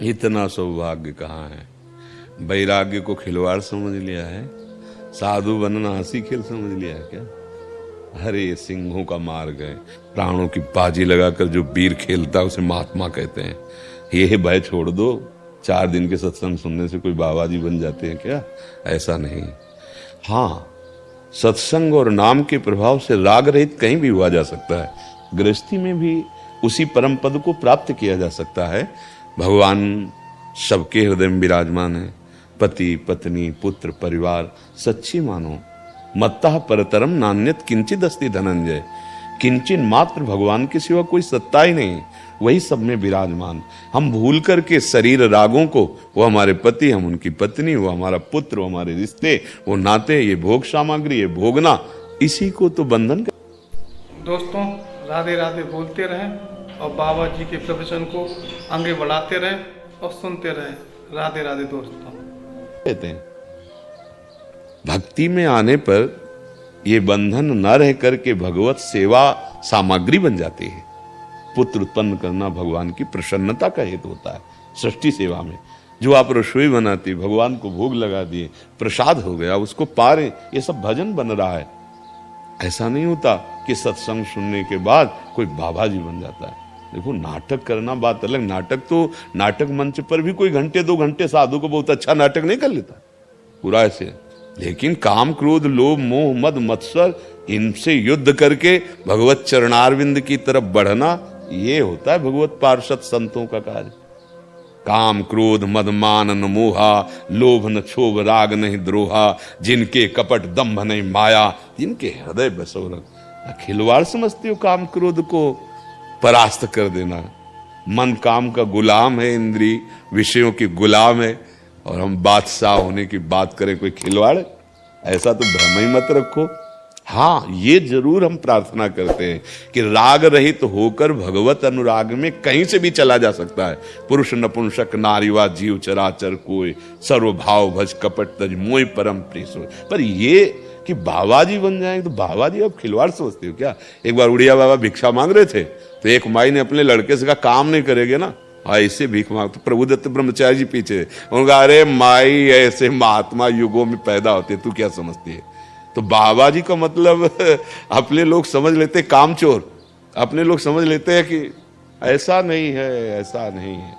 इतना सौभाग्य कहाँ है। वैराग्य को खिलवाड़ समझ लिया है, साधु बनना हंसी खेल समझ लिया है क्या? हरे सिंहों का मार्ग है, प्राणों की बाजी लगाकर जो वीर खेलता है उसे महात्मा कहते हैं। ये भय छोड़ दो, 4 दिन के सत्संग सुनने से कोई बाबा जी बन जाते हैं क्या? ऐसा नहीं। हाँ, सत्संग और नाम के प्रभाव से राग रहित कहीं भी हुआ जा सकता है। गृहस्थी में भी उसी परम पद को प्राप्त किया जा सकता है। भगवान सबके हृदय में विराजमान है। पति पत्नी पुत्र परिवार सच्ची मानो, मत्तः परतरम नान्यत किंचित अस्ति धनंजय। किंचिन मात्र भगवान के सिवा कोई सत्ता ही नहीं, वही सब में विराजमान। हम भूल करके शरीर रागों को, वो हमारे पति, हम उनकी पत्नी, वो हमारा पुत्र, वो हमारे रिश्ते, वो नाते, ये भोग सामग्री, ये भोगना, इसी को तो बंधन कर। दोस्तों, राधे राधे बोलते रहें और बाबा जी के प्रवचन को आगे बढ़ाते रहें और सुनते रहें। राधे राधे दोस्तों। कहते हैं भक्ति में आने पर ये बंधन न रह करके भगवत सेवा सामग्री बन जाती है। पुत्र उत्पन्न करना भगवान की प्रसन्नता का हेतु होता है। सृष्टि सेवा में जो आप रसोई बनाती, भगवान को भोग लगा दिए, प्रसाद हो गया, उसको पा रहे, ये सब भजन बन रहा है। ऐसा नहीं होता कि सत्संग सुनने के बाद कोई बाबा जी बन जाता है। देखो, नाटक करना बात अलग। नाटक मंच पर भी कोई घंटे 2 घंटे साधु को बहुत अच्छा नाटक नहीं कर लेता पूरा ऐसे। लेकिन काम क्रोध लोभ मोह मद मत्सर, इनसे युद्ध करके भगवत चरणारविंद की तरफ बढ़ना, ये होता है भगवत पार्षद संतों का कार्य। काम क्रोध मद मान न मोहा, लोभ न क्षोभ राग नहीं द्रोहा, जिनके कपट दंभ नहीं माया, जिनके हृदय बसोरग। खिलवाड़ समझती हो काम क्रोध को परास्त कर देना। मन काम का गुलाम है, इंद्री विषयों की गुलाम है, और हम बादशाह होने की बात करें कोई खिलवाड़? ऐसा तो भ्रम ही मत रखो। हाँ, ये जरूर हम प्रार्थना करते हैं कि राग रहित होकर भगवत अनुराग में कहीं से भी चला जा सकता है। पुरुष नपुंसक नारीवा जीव चराचर कोई, सर्वभाव भज कपट तज मोय परम प्रिय सोय। पर ये कि बाबा जी बन जाएंगे तो बाबा जी अब खिलवाड़ सोचते हो क्या? एक बार उड़िया बाबा भिक्षा मांग रहे थे तो एक माई ने अपने लड़के से कहा, काम नहीं करेगे ना, ऐसे भीख मांग। तो प्रभुदत्त ब्रह्मचारी जी पीछे उनका, अरे माई ऐसे महात्मा युगों में पैदा होते, तू क्या समझती है? तो बाबा जी का मतलब अपने लोग समझ लेते कामचोर, अपने लोग समझ लेते हैं कि ऐसा नहीं है, ऐसा नहीं है।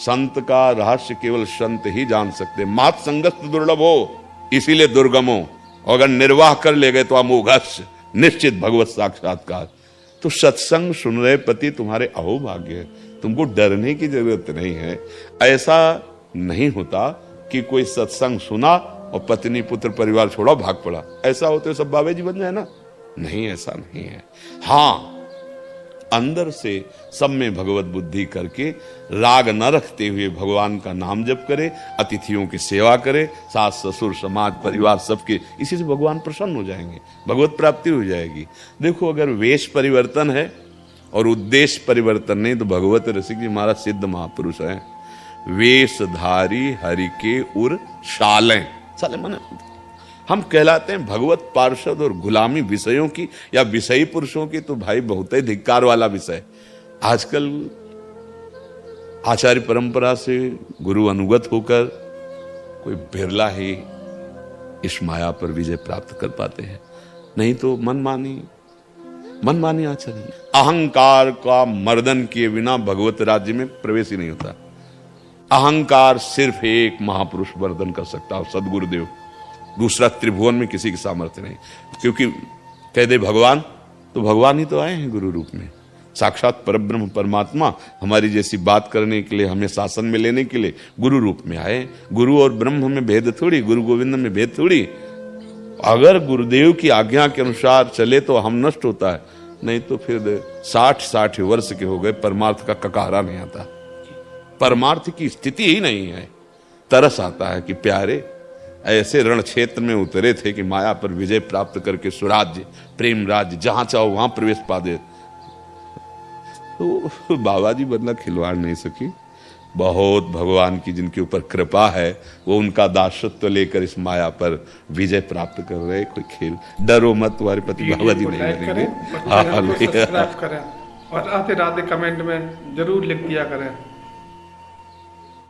संत का रहस्य केवल संत ही जान सकते। मात संगत दुर्लभ हो, इसीलिए दुर्गम हो। अगर निर्वाह कर ले गए तो अमोघस्य, निश्चित भगवत साक्षात्कार। तो सत्संग सुन रहे पति तुम्हारे अहोभाग्य है, तुमको डरने की जरूरत नहीं है। ऐसा नहीं होता कि कोई सत्संग सुना और पत्नी पुत्र परिवार छोड़ा भाग पड़ा। ऐसा होते सब बाबा जी बन जाए ना? नहीं, ऐसा नहीं है। हाँ, अंदर से सब में भगवत बुद्धि करके राग न रखते हुए भगवान का नाम जप करे, अतिथियों की सेवा करे, सास ससुर समाज परिवार सबके, इसी से भगवान प्रसन्न हो जाएंगे, भगवत प्राप्ति हो जाएगी। देखो, अगर वेश परिवर्तन है और उद्देश्य परिवर्तन नहीं तो भगवत रसिक जी महाराज सिद्ध महापुरुष है। वेशधारी हरि के उर शालें, साले माने हम कहलाते हैं भगवत पार्षद, और गुलामी विषयों की या विषयी पुरुषों की तो भाई बहुत ही धिक्कार वाला विषय। आजकल आचार्य परंपरा से गुरु अनुगत होकर कोई बिरला ही इस माया पर विजय प्राप्त कर पाते हैं, नहीं तो मनमानी आचरण। अहंकार का मर्दन किए बिना भगवत राज्य में प्रवेश ही नहीं होता। अहंकार सिर्फ एक महापुरुष वर्धन कर सकता है, सदगुरुदेव। दूसरा त्रिभुवन में किसी की सामर्थ्य नहीं। क्योंकि कह दे भगवान, तो भगवान ही तो आए हैं गुरु रूप में। साक्षात परब्रह्म परमात्मा हमारी जैसी बात करने के लिए, हमें शासन में लेने के लिए गुरु रूप में आए। गुरु और ब्रह्म में भेद थोड़ी, गुरु गोविंद में भेद थोड़ी। अगर गुरुदेव की आज्ञा के अनुसार चले तो हम नष्ट होता है, नहीं तो फिर 60 वर्ष के हो गए, परमार्थ का ककारा नहीं आता, परमार्थ की स्थिति ही नहीं है। तरस आता है कि प्यारे ऐसे रण क्षेत्र में उतरे थे कि माया पर विजय प्राप्त करके सुराज्य प्रेम राज्य जहां चाहो वहां प्रवेश पा दे। तो बाबा जी बनना खिलवाड़ नहीं सकी। बहुत भगवान की जिनके ऊपर कृपा है, वो उनका दासत्व लेकर इस माया पर विजय प्राप्त कर रहे। कोई खेल, डरो मत, तुम्हारे पति बाबा जी नहीं बनेंगे। सब्सक्राइब करें और राधे राधे कमेंट में जरूर लिख दिया करें।